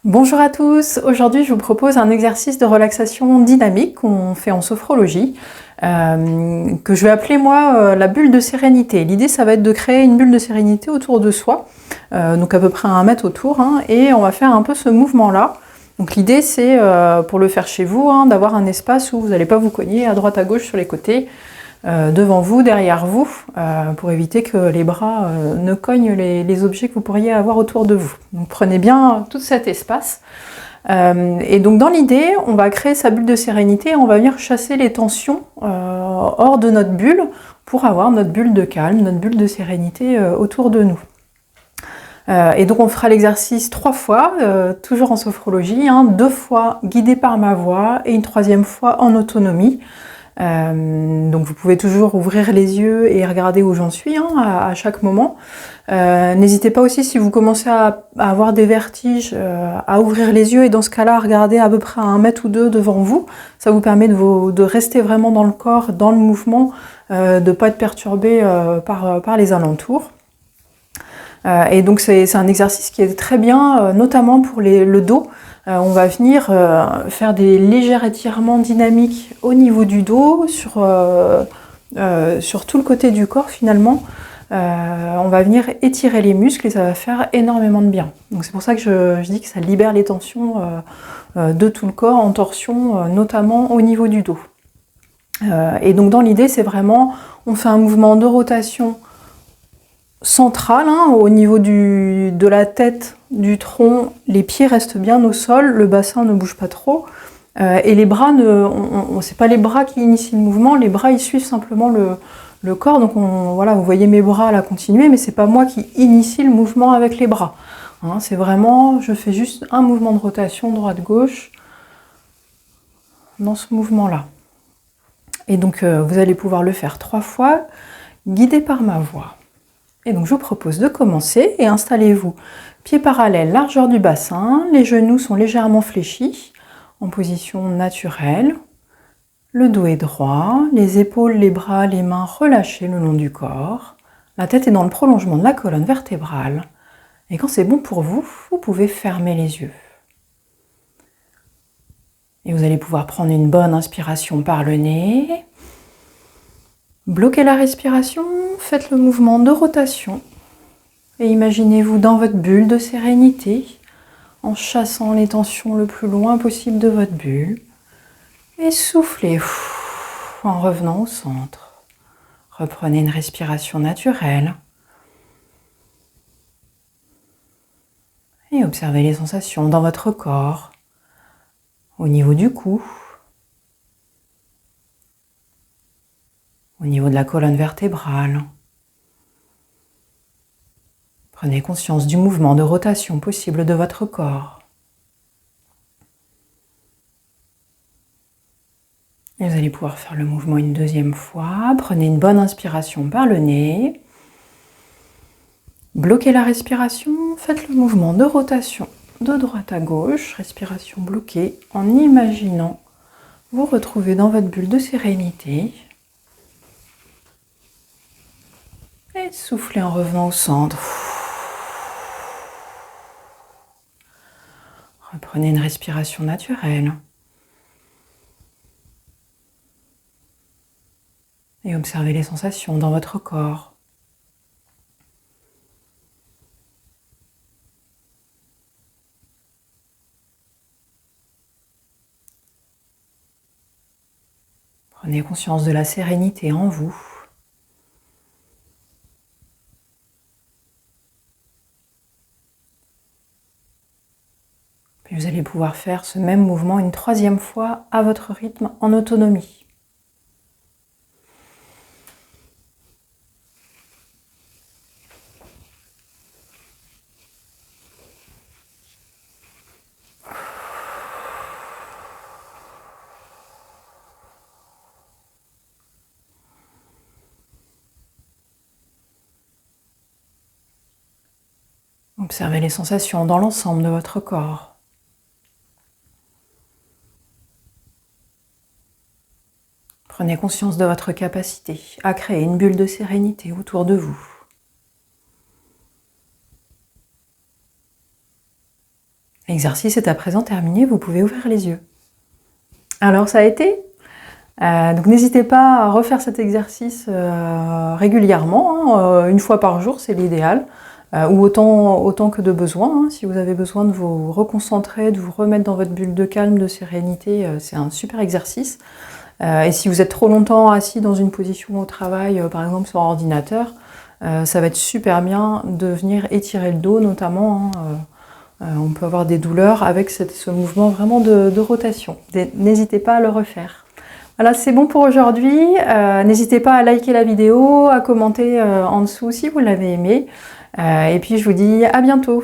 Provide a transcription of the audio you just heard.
Bonjour à tous, aujourd'hui je vous propose un exercice de relaxation dynamique qu'on fait en sophrologie, que je vais appeler moi la bulle de sérénité. L'idée ça va être de créer une bulle de sérénité autour de soi, donc à peu près 1 mètre autour, et on va faire un peu ce mouvement-là. Donc l'idée c'est, pour le faire chez vous, d'avoir un espace où vous n'allez pas vous cogner à droite à gauche sur les côtés, devant vous, derrière vous, pour éviter que les bras ne cognent les objets que vous pourriez avoir autour de vous. Donc prenez bien tout cet espace. Et donc dans l'idée, on va créer sa bulle de sérénité et on va venir chasser les tensions hors de notre bulle pour avoir notre bulle de calme, notre bulle de sérénité autour de nous. Et donc on fera l'exercice 3 fois, toujours en sophrologie, 2 fois guidé par ma voix et une 3e fois en autonomie. Donc vous pouvez toujours ouvrir les yeux et regarder où j'en suis à chaque moment. N'hésitez pas aussi, si vous commencez à avoir des vertiges, à ouvrir les yeux et dans ce cas-là, regarder à peu près à 1 mètre ou 2 devant vous. Ça vous permet de rester vraiment dans le corps, dans le mouvement, de ne pas être perturbé par les alentours. Et donc c'est un exercice qui est très bien, notamment pour le dos. On va venir faire des légers étirements dynamiques au niveau du dos, sur tout le côté du corps finalement. On va venir étirer les muscles et ça va faire énormément de bien. Donc c'est pour ça que je dis que ça libère les tensions de tout le corps en torsion, notamment au niveau du dos. Et donc dans l'idée, c'est vraiment, on fait un mouvement de rotation centrale, au niveau de la tête, du tronc, les pieds restent bien au sol, le bassin ne bouge pas trop, et les bras, c'est pas les bras qui initient le mouvement, les bras ils suivent simplement le corps, donc voilà, vous voyez mes bras là continuer, mais c'est pas moi qui initie le mouvement avec les bras. C'est vraiment, je fais juste un mouvement de rotation droite-gauche dans ce mouvement-là. Et donc vous allez pouvoir le faire 3 fois, guidé par ma voix. Et donc je vous propose de commencer et installez-vous pieds parallèles, largeur du bassin, les genoux sont légèrement fléchis, en position naturelle. Le dos est droit, les épaules, les bras, les mains relâchés le long du corps. La tête est dans le prolongement de la colonne vertébrale. Et quand c'est bon pour vous, vous pouvez fermer les yeux. Et vous allez pouvoir prendre une bonne inspiration par le nez. Bloquez la respiration, faites le mouvement de rotation. Et imaginez-vous dans votre bulle de sérénité, en chassant les tensions le plus loin possible de votre bulle. Et soufflez en revenant au centre. Reprenez une respiration naturelle. Et observez les sensations dans votre corps, au niveau du cou, au niveau de la colonne vertébrale. Prenez conscience du mouvement de rotation possible de votre corps. Et vous allez pouvoir faire le mouvement une 2e fois. Prenez une bonne inspiration par le nez. Bloquez la respiration. Faites le mouvement de rotation de droite à gauche. Respiration bloquée en imaginant vous retrouver dans votre bulle de sérénité. Et soufflez en revenant au centre. Reprenez une respiration naturelle. Et observez les sensations dans votre corps. Prenez conscience de la sérénité en vous. Puis vous allez pouvoir faire ce même mouvement une 3e fois à votre rythme en autonomie. Observez les sensations dans l'ensemble de votre corps. Prenez conscience de votre capacité à créer une bulle de sérénité autour de vous. L'exercice est à présent terminé, vous pouvez ouvrir les yeux. Alors ça a été? Donc n'hésitez pas à refaire cet exercice régulièrement, hein, une fois par jour c'est l'idéal, ou autant que de besoin. Hein. Si vous avez besoin de vous reconcentrer, de vous remettre dans votre bulle de calme, de sérénité, c'est un super exercice. Et si vous êtes trop longtemps assis dans une position au travail, par exemple sur ordinateur, ça va être super bien de venir étirer le dos notamment. Hein, on peut avoir des douleurs avec ce mouvement vraiment de rotation. N'hésitez pas à le refaire. Voilà, c'est bon pour aujourd'hui. N'hésitez pas à liker la vidéo, à commenter en dessous si vous l'avez aimé. Et puis je vous dis à bientôt.